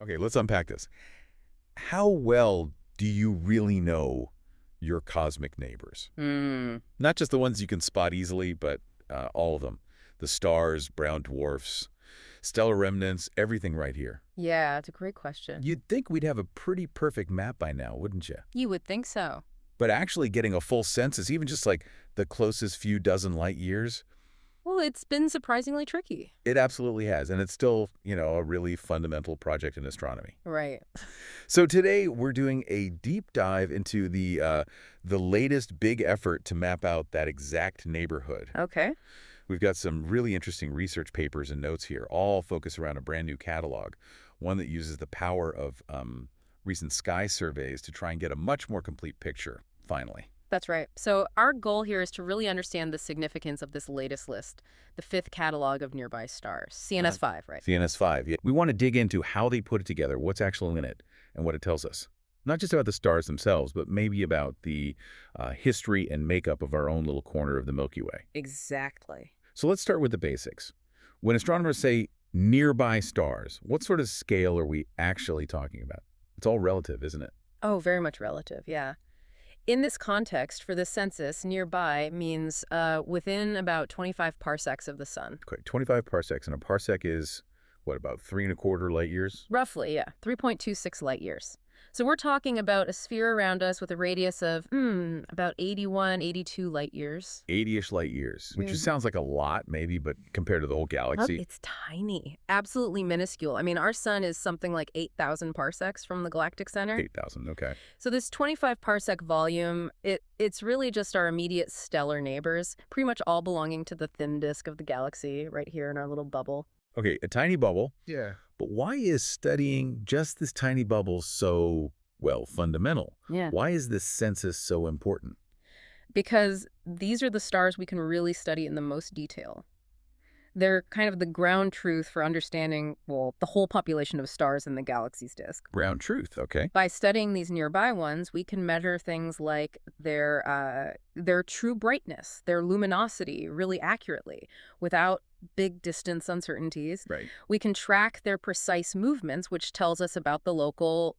Okay, let's unpack this. How well do you really know your cosmic neighbors? Hmm. Not just the ones you can spot easily, but all of them. The stars, brown dwarfs, stellar remnants, everything right here. Yeah, it's a great question. You'd think we'd have a pretty perfect map by now, wouldn't you? You would think so. But actually getting a full census, even just like the closest few dozen light years, Well, it's been surprisingly tricky. it absolutely has. And it's still, a really fundamental project in astronomy. Right. So today we're doing a deep dive into the latest big effort to map out that exact neighborhood. Okay. We've got some really interesting research papers and notes here, all focused around a brand new catalog, one that uses the power of recent sky surveys to try and get a much more complete picture, finally. That's right. So our goal here is to really understand the significance of this latest list, the fifth catalog of nearby stars, CNS5, right? CNS5. Yeah. We want to dig into how they put it together, what's actually in it, and what it tells us. Not just about the stars themselves, but maybe about the history and makeup of our own little corner of the Milky Way. Exactly. So let's start with the basics. When astronomers say nearby stars, what sort of scale are we actually talking about? It's all relative, isn't it? Oh, very much relative, yeah. In this context, for the census, nearby means within about 25 parsecs of the sun. Okay, 25 parsecs, and a parsec is, what, about 3¼ light years? Roughly, yeah, 3.26 light years. So we're talking about a sphere around us with a radius of, about 81, 82 light years. 80-ish light years, which just Mhm. sounds like a lot, maybe, but compared to the whole Oh, galaxy, it's tiny, absolutely minuscule. I mean, our sun is something like 8,000 parsecs from the galactic center. 8,000, okay. So this 25 parsec volume, it's really just our immediate stellar neighbors, pretty much all belonging to the thin disk of the galaxy right here in our little bubble. Okay, a tiny bubble, Yeah. but why is studying just this tiny bubble so, well, fundamental? Yeah. Why is this census so important? Because these are the stars we can really study in the most detail. They're kind of the ground truth for understanding, well, the whole population of stars in the galaxy's disk. Ground truth, okay. By studying these nearby ones, we can measure things like their true brightness, their luminosity really accurately, without big distance uncertainties. Right. We can track their precise movements, which tells us about the local,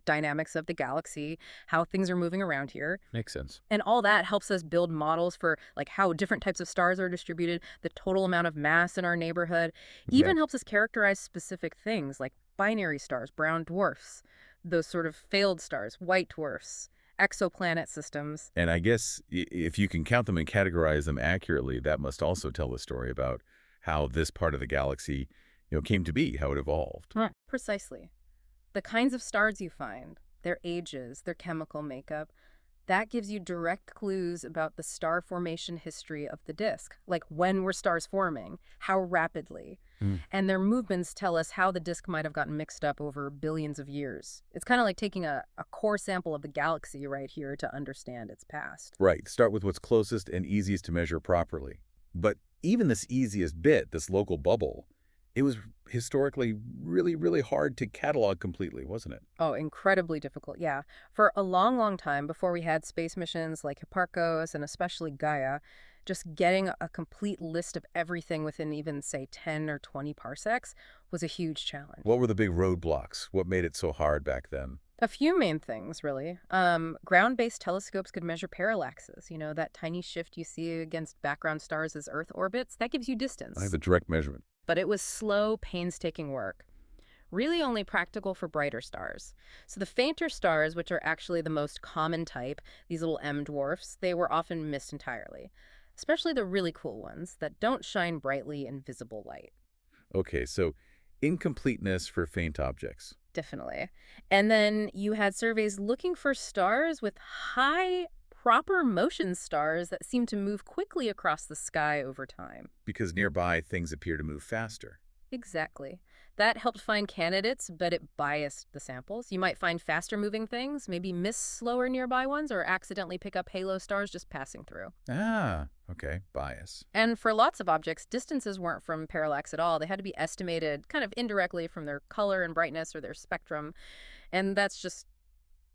dynamics of the galaxy, how things are moving around here. Makes sense. And all that helps us build models for like how different types of stars are distributed, the total amount of mass in our neighborhood. Even helps us characterize specific things like binary stars, brown dwarfs, those sort of failed stars, white dwarfs, exoplanet systems. And I guess if you can count them and categorize them accurately, that must also tell the story about how this part of the galaxy, came to be, how it evolved. Right. Precisely. The kinds of stars you find, their ages, their chemical makeup, that gives you direct clues about the star formation history of the disk, like when were stars forming, how rapidly. Hmm. And their movements tell us how the disk might have gotten mixed up over billions of years. It's kind of like taking a core sample of the galaxy right here to understand its past. Right. Start with what's closest and easiest to measure properly. But even this easiest bit, this local bubble, it was historically really, really hard to catalog completely, wasn't it? Oh, incredibly difficult, yeah. For a long, long time, before we had space missions like Hipparcos and especially Gaia, just getting a complete list of everything within even, say, 10 or 20 parsecs was a huge challenge. What were the big roadblocks? What made it so hard back then? A few main things, really. Ground-based telescopes could measure parallaxes, that tiny shift you see against background stars as Earth orbits. That gives you distance. I have a direct measurement. But it was slow, painstaking work. Really only practical for brighter stars. So the fainter stars, which are actually the most common type, these little M dwarfs, they were often missed entirely. Especially the really cool ones that don't shine brightly in visible light. Okay, so incompleteness for faint objects. Definitely. And then you had surveys looking for stars with high proper motion stars that seem to move quickly across the sky over time. Because nearby things appear to move faster. Exactly. That helped find candidates, but it biased the samples. You might find faster moving things, maybe miss slower nearby ones, or accidentally pick up halo stars just passing through. Ah, okay, bias. And for lots of objects, distances weren't from parallax at all. They had to be estimated kind of indirectly from their color and brightness or their spectrum. And that's just,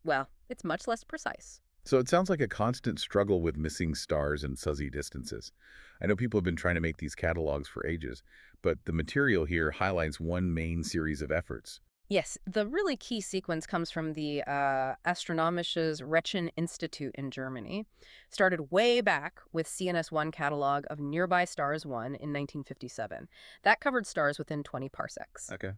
well, it's much less precise. So it sounds like a constant struggle with missing stars and fuzzy distances. I know people have been trying to make these catalogs for ages, but the material here highlights one main series of efforts. Yes, the really key sequence comes from the Astronomisches Institute in Germany. Started way back with CNS1 Catalogue of Nearby Stars 1 in 1957. That covered stars within 20 parsecs. Okay.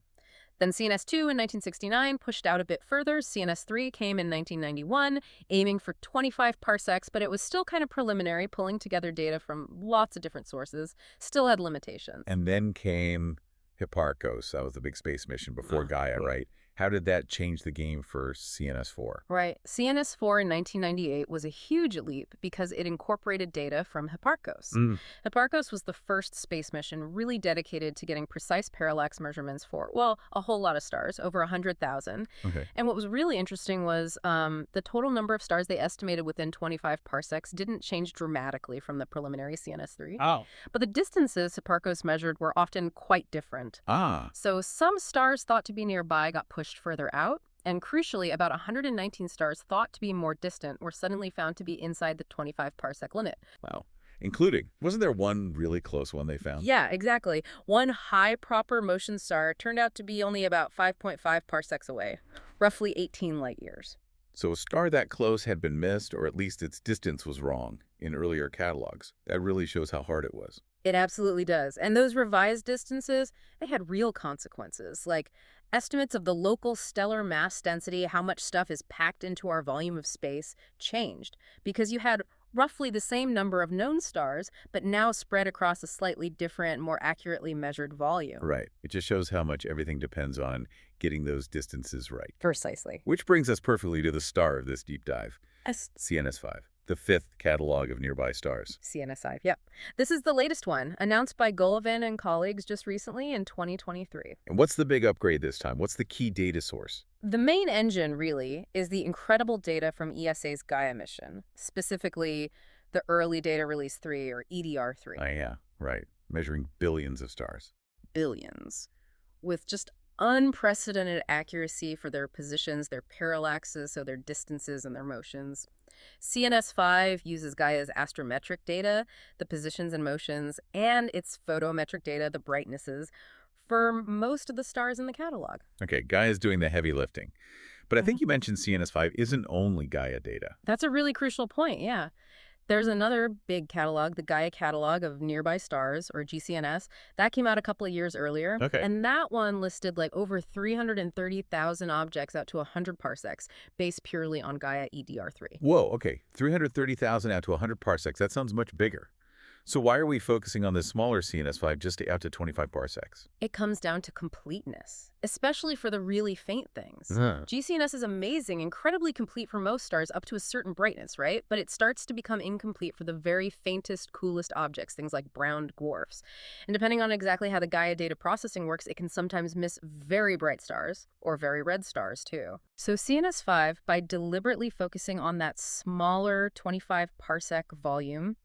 Then CNS2 in 1969 pushed out a bit further. CNS3 came in 1991, aiming for 25 parsecs, but it was still kind of preliminary, pulling together data from lots of different sources. Still had limitations. And then came Hipparcos. That was the big space mission before Gaia, Yeah. right? How did that change the game for CNS4? Right. CNS4 in 1998 was a huge leap because it incorporated data from Hipparcos. Mm, Hipparcos was the first space mission really dedicated to getting precise parallax measurements for, well, a whole lot of stars, over 100,000. okay. And what was really interesting was the total number of stars they estimated within 25 parsecs didn't change dramatically from the preliminary CNS3. Oh. But the distances Hipparcos measured were often quite different. Ah, So some stars thought to be nearby got pushed further out, and crucially, about 119 stars thought to be more distant were suddenly found to be inside the 25 parsec limit. wow. Including, wasn't there one really close one they found? Yeah, exactly. One high proper motion star turned out to be only about 5.5 parsecs away, roughly 18 light years. So a star that close had been missed, or at least its distance was wrong in earlier catalogs. That really shows how hard it was. It absolutely does. And those revised distances, they had real consequences, like estimates of the local stellar mass density, how much stuff is packed into our volume of space, changed because you had roughly the same number of known stars, but now spread across a slightly different, more accurately measured volume. Right. It just shows how much everything depends on getting those distances right. Precisely. Which brings us perfectly to the star of this deep dive, S CNS5, the fifth catalog of nearby stars. CNS5, yep. This is the latest one, announced by Golovin and colleagues just recently in 2023. And what's the big upgrade this time? What's the key data source? The main engine, really, is the incredible data from ESA's Gaia mission, specifically the Early Data Release 3, or EDR3. Oh, yeah, right. Measuring billions of stars. Billions. With just unprecedented accuracy for their positions, their parallaxes, so their distances and their motions. CNS5 uses Gaia's astrometric data, the positions and motions, and its photometric data, the brightnesses, for most of the stars in the catalog. Okay, Gaia's doing the heavy lifting. But I think you mentioned CNS5 isn't only Gaia data. That's a really crucial point, yeah. There's another big catalog, the Gaia Catalogue of Nearby Stars, or GCNS. That came out a couple of years earlier. Okay. And that one listed like over 330,000 objects out to 100 parsecs, based purely on Gaia EDR3. Whoa, okay. 330,000 out to 100 parsecs. That sounds much bigger. So why are we focusing on this smaller CNS5 just out to 25 parsecs? It comes down to completeness, especially for the really faint things. Huh. GCNS is amazing, incredibly complete for most stars up to a certain brightness, right? But it starts to become incomplete for the very faintest, coolest objects, things like brown dwarfs. And depending on exactly how the Gaia data processing works, it can sometimes miss very bright stars, or very red stars, too. So CNS5, by deliberately focusing on that smaller 25 parsec volume,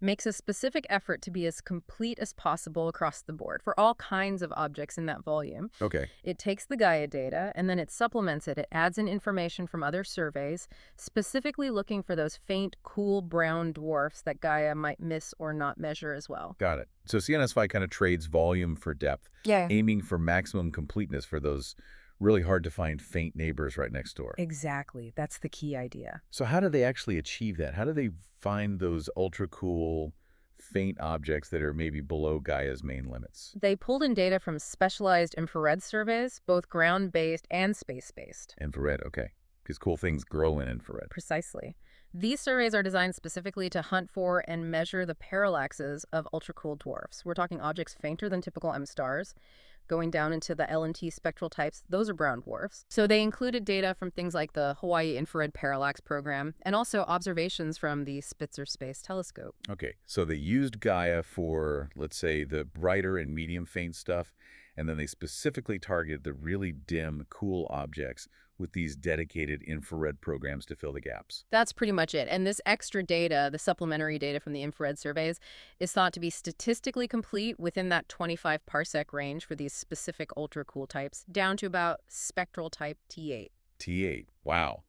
makes a specific effort to be as complete as possible across the board for all kinds of objects in that volume. Okay. It takes the Gaia data and then it supplements it. It adds in information from other surveys, specifically looking for those faint, cool brown dwarfs that Gaia might miss or not measure as well. Got it. So CNS5 kind of trades volume for depth, Yeah. aiming for maximum completeness for those really hard to find faint neighbors right next door. Exactly. That's the key idea. So how do they actually achieve that? How do they find those ultra cool faint objects that are maybe below Gaia's main limits? They pulled in data from specialized infrared surveys, both ground-based and space-based. Infrared, okay. Because cool things grow in infrared. Precisely. These surveys are designed specifically to hunt for and measure the parallaxes of ultra-cool dwarfs. We're talking objects fainter than typical M stars, going down into the L and T spectral types. Those are brown dwarfs. So they included data from things like the Hawaii Infrared Parallax Program and also observations from the Spitzer Space Telescope. Okay, so they used Gaia for, let's say, the brighter and medium faint stuff, and then they specifically targeted the really dim, cool objects with these dedicated infrared programs to fill the gaps. That's pretty much it. And this extra data, the supplementary data from the infrared surveys, is thought to be statistically complete within that 25 parsec range for these specific ultra-cool types, down to about spectral type T8. T8, wow.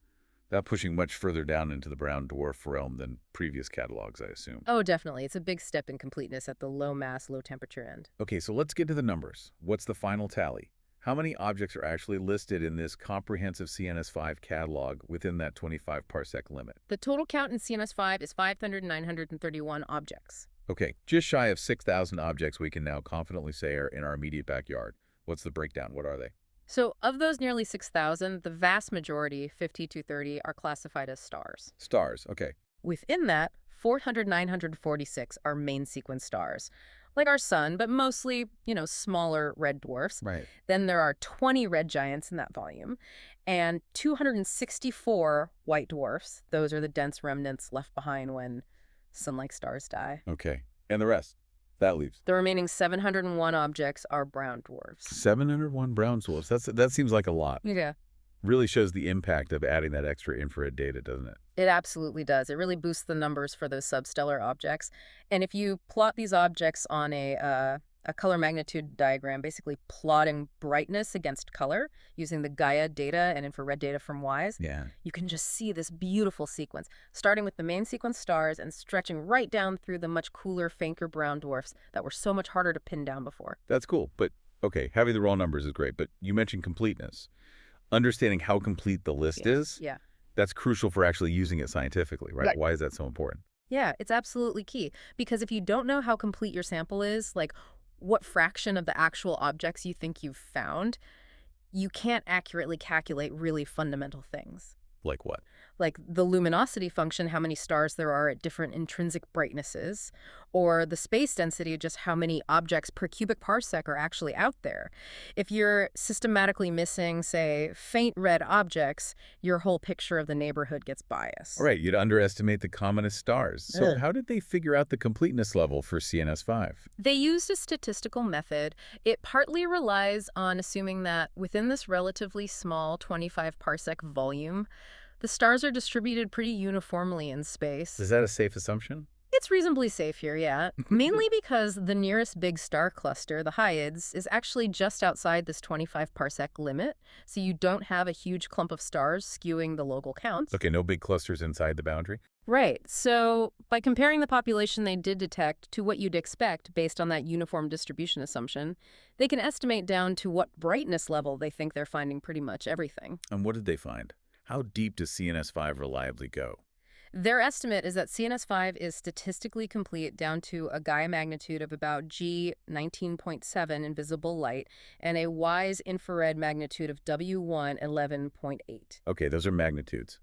That pushing much further down into the brown dwarf realm than previous catalogs, I assume. Oh, definitely. It's a big step in completeness at the low mass, low temperature end. Okay, so let's get to the numbers. What's the final tally? How many objects are actually listed in this comprehensive CNS5 catalog within that 25 parsec limit? The total count in CNS5 is 5,931 objects. Okay, just shy of 6,000 objects we can now confidently say are in our immediate backyard. What's the breakdown? What are they? So, of those nearly 6,000, the vast majority, 50 to 30, are classified as stars. Stars. Okay. Within that, 946 are main sequence stars, like our sun, but mostly, smaller red dwarfs. Right. Then there are 20 red giants in that volume, and 264 white dwarfs. Those are the dense remnants left behind when sun-like stars die. Okay. And the rest? That leaves The remaining 701 objects are brown dwarfs. 701 brown dwarfs. That seems like a lot. Yeah. Really shows the impact of adding that extra infrared data, doesn't it? It absolutely does. It really boosts the numbers for those substellar objects. And if you plot these objects on a color magnitude diagram, basically plotting brightness against color using the Gaia data and infrared data from WISE, Yeah. you can just see this beautiful sequence, starting with the main sequence stars and stretching right down through the much cooler, fainter brown dwarfs that were so much harder to pin down before. That's cool. But, okay, having the raw numbers is great, but you mentioned completeness. Understanding how complete the list is, Yeah. that's crucial for actually using it scientifically, right? Right. Why is that so important? Yeah, it's absolutely key. Because if you don't know how complete your sample is, like what fraction of the actual objects you think you've found, you can't accurately calculate really fundamental things. Like what? Like the luminosity function, how many stars there are at different intrinsic brightnesses, or the space density, just how many objects per cubic parsec are actually out there. If you're systematically missing, say, faint red objects, your whole picture of the neighborhood gets biased. All right, you'd underestimate the commonest stars. So Ugh. how did they figure out the completeness level for CNS5? They used a statistical method. It partly relies on assuming that within this relatively small 25 parsec volume, the stars are distributed pretty uniformly in space. Is that a safe assumption? It's reasonably safe here, yeah. Mainly because the nearest big star cluster, the Hyades, is actually just outside this 25 parsec limit, so you don't have a huge clump of stars skewing the local counts. Okay, no big clusters inside the boundary? Right. So by comparing the population they did detect to what you'd expect based on that uniform distribution assumption, they can estimate down to what brightness level they think they're finding pretty much everything. And what did they find? How deep does CNS5 reliably go? Their estimate is that CNS5 is statistically complete down to a Gaia magnitude of about G 19.7 in visible light and a WISE infrared magnitude of W1 11.8. Okay, those are magnitudes.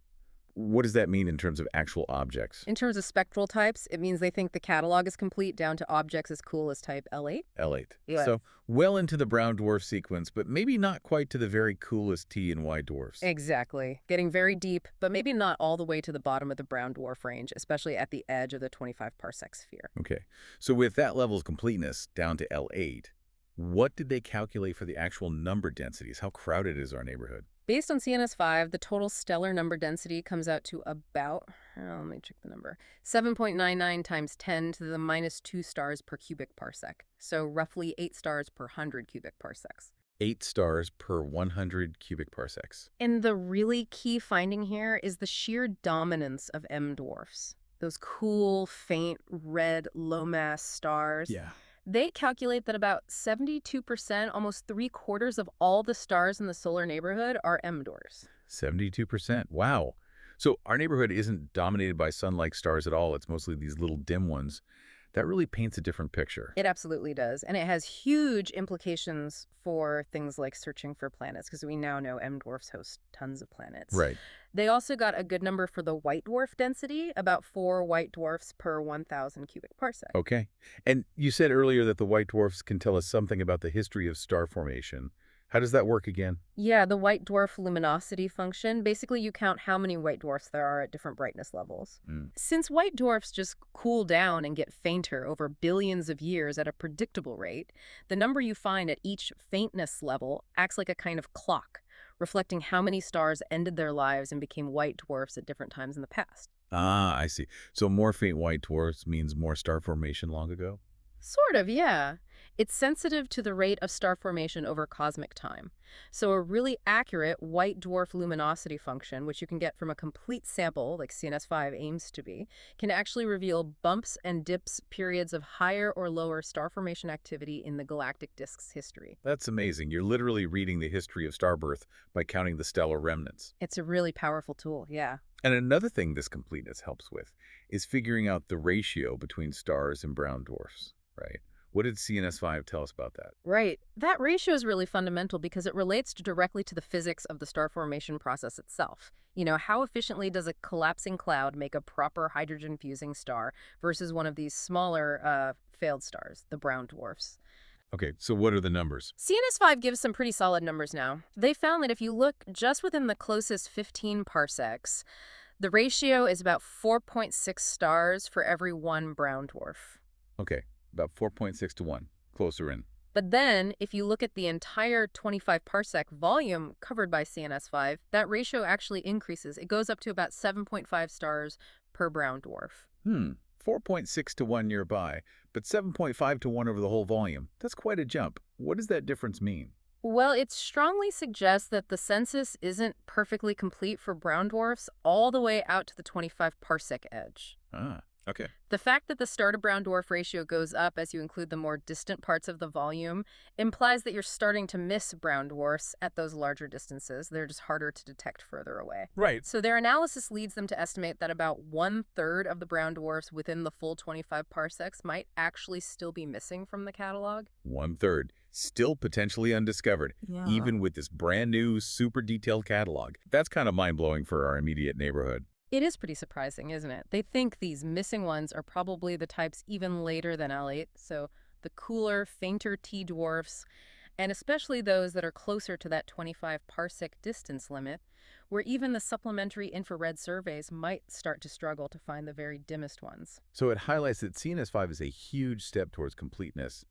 What does that mean in terms of actual objects? In terms of spectral types, it means they think the catalog is complete down to objects as cool as type L8. L8. Yeah. So well into the brown dwarf sequence, but maybe not quite to the very coolest T and Y dwarfs. Exactly. Getting very deep, but maybe not all the way to the bottom of the brown dwarf range, especially at the edge of the 25 parsec sphere. Okay, so with that level of completeness down to L8, what did they calculate for the actual number densities? How crowded is our neighborhood? Based on CNS5, the total stellar number density comes out to about, let me check the number, 7.99 times 10 to the minus 2 stars per cubic parsec. So roughly 8 stars per 100 cubic parsecs. 8 stars per 100 cubic parsecs. And the really key finding here is the sheer dominance of M dwarfs. Those cool, faint, red, low-mass stars. Yeah. They calculate that about 72%, almost 3/4 of all the stars in the solar neighborhood are M dwarfs. 72%. Wow. So our neighborhood isn't dominated by sun-like stars at all. It's mostly these little dim ones. That really paints a different picture. It absolutely does. And it has huge implications for things like searching for planets, because we now know M dwarfs host tons of planets. Right. They also got a good number for the white dwarf density, about 4 white dwarfs per 1,000 cubic parsec. Okay. And you said earlier that the white dwarfs can tell us something about the history of star formation. How does that work again? Yeah, the white dwarf luminosity function. Basically, you count how many white dwarfs there are at different brightness levels. Since white dwarfs just cool down and get fainter over billions of years at a predictable rate, the number you find at each faintness level acts like a kind of clock, reflecting how many stars ended their lives and became white dwarfs at different times in the past. Ah, I see. So more faint white dwarfs means more star formation long ago? Sort of, yeah. It's sensitive to the rate of star formation over cosmic time. So a really accurate white dwarf luminosity function, which you can get from a complete sample, like CNS5 aims to be, can actually reveal bumps and dips, periods of higher or lower star formation activity in the galactic disk's history. That's amazing. You're literally reading the history of star birth by counting the stellar remnants. It's a really powerful tool, yeah. And another thing this completeness helps with is figuring out the ratio between stars and brown dwarfs, right? What did CNS5 tell us about that? Right. That ratio is really fundamental because it relates directly to the physics of the star formation process itself. How efficiently does a collapsing cloud make a proper hydrogen-fusing star versus one of these smaller, failed stars, the brown dwarfs? Okay, so what are the numbers? CNS5 gives some pretty solid numbers now. They found that if you look just within the closest 15 parsecs, the ratio is about 4.6 stars for every one brown dwarf. Okay, about 4.6 to 1, closer in. But then, if you look at the entire 25 parsec volume covered by CNS5, that ratio actually increases. It goes up to about 7.5 stars per brown dwarf. 4.6 to 1 nearby, but 7.5 to 1 over the whole volume. That's quite a jump. What does that difference mean? Well, it strongly suggests that the census isn't perfectly complete for brown dwarfs all the way out to the 25 parsec edge. Ah, okay. The fact that the star to brown dwarf ratio goes up as you include the more distant parts of the volume implies that you're starting to miss brown dwarfs at those larger distances. They're just harder to detect further away. Right. So their analysis leads them to estimate that about 1/3 of the brown dwarfs within the full 25 parsecs might actually still be missing from the catalog. 1/3. Still potentially undiscovered, Yeah. even with this brand new, super detailed catalog. That's kind of mind-blowing for our immediate neighborhood. It is pretty surprising, isn't it? They think these missing ones are probably the types even later than L8, so the cooler, fainter T dwarfs, and especially those that are closer to that 25 parsec distance limit, where even the supplementary infrared surveys might start to struggle to find the very dimmest ones. So it highlights that CNS5 is a huge step towards completeness,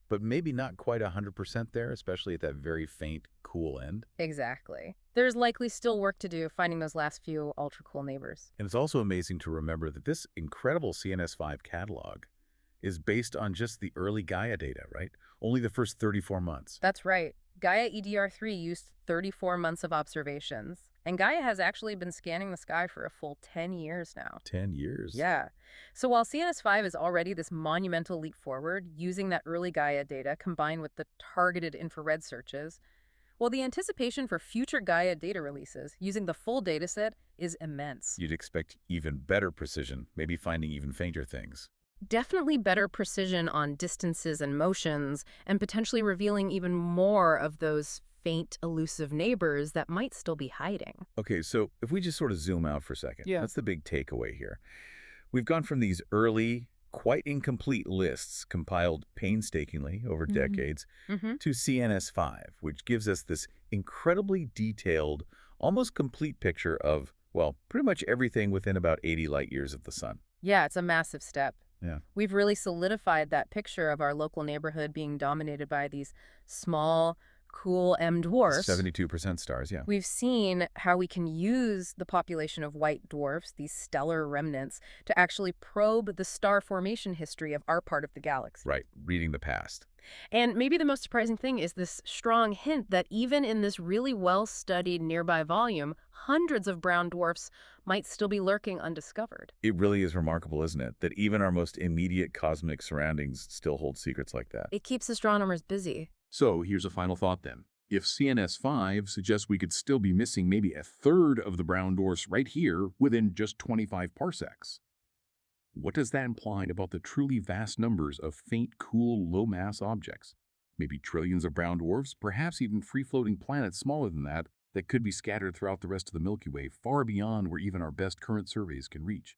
but maybe not quite 100% there, especially at that very faint, cool end. Exactly. There's likely still work to do finding those last few ultra-cool neighbors. And it's also amazing to remember that this incredible CNS5 catalog is based on just the early Gaia data, right? Only the first 34 months. That's right. Gaia EDR3 used 34 months of observations, and Gaia has actually been scanning the sky for a full 10 years now. 10 years. Yeah. So while CNS5 is already this monumental leap forward, using that early Gaia data combined with the targeted infrared searches, well, the anticipation for future Gaia data releases using the full dataset is immense. You'd expect even better precision, maybe finding even fainter things. Definitely better precision on distances and motions, and potentially revealing even more of those faint, elusive neighbors that might still be hiding. Okay, so if we just sort of zoom out for a second, Yeah. that's the big takeaway here. We've gone from these early, quite incomplete lists compiled painstakingly over decades to CNS5, which gives us this incredibly detailed, almost complete picture of, well, pretty much everything within about 80 light years of the sun. Yeah, it's a massive step. Yeah. We've really solidified that picture of our local neighborhood being dominated by these small, cool M dwarfs. 72% stars, yeah. We've seen how we can use the population of white dwarfs, these stellar remnants, to actually probe the star formation history of our part of the galaxy. Right, reading the past. And maybe the most surprising thing is this strong hint that even in this really well-studied nearby volume, hundreds of brown dwarfs might still be lurking undiscovered. It really is remarkable, isn't it, that even our most immediate cosmic surroundings still hold secrets like that. It keeps astronomers busy. So here's a final thought then. If CNS5 suggests we could still be missing maybe a third of the brown dwarfs right here within just 25 parsecs, what does that imply about the truly vast numbers of faint, cool, low-mass objects? Maybe trillions of brown dwarfs, perhaps even free-floating planets smaller than that could be scattered throughout the rest of the Milky Way, far beyond where even our best current surveys can reach.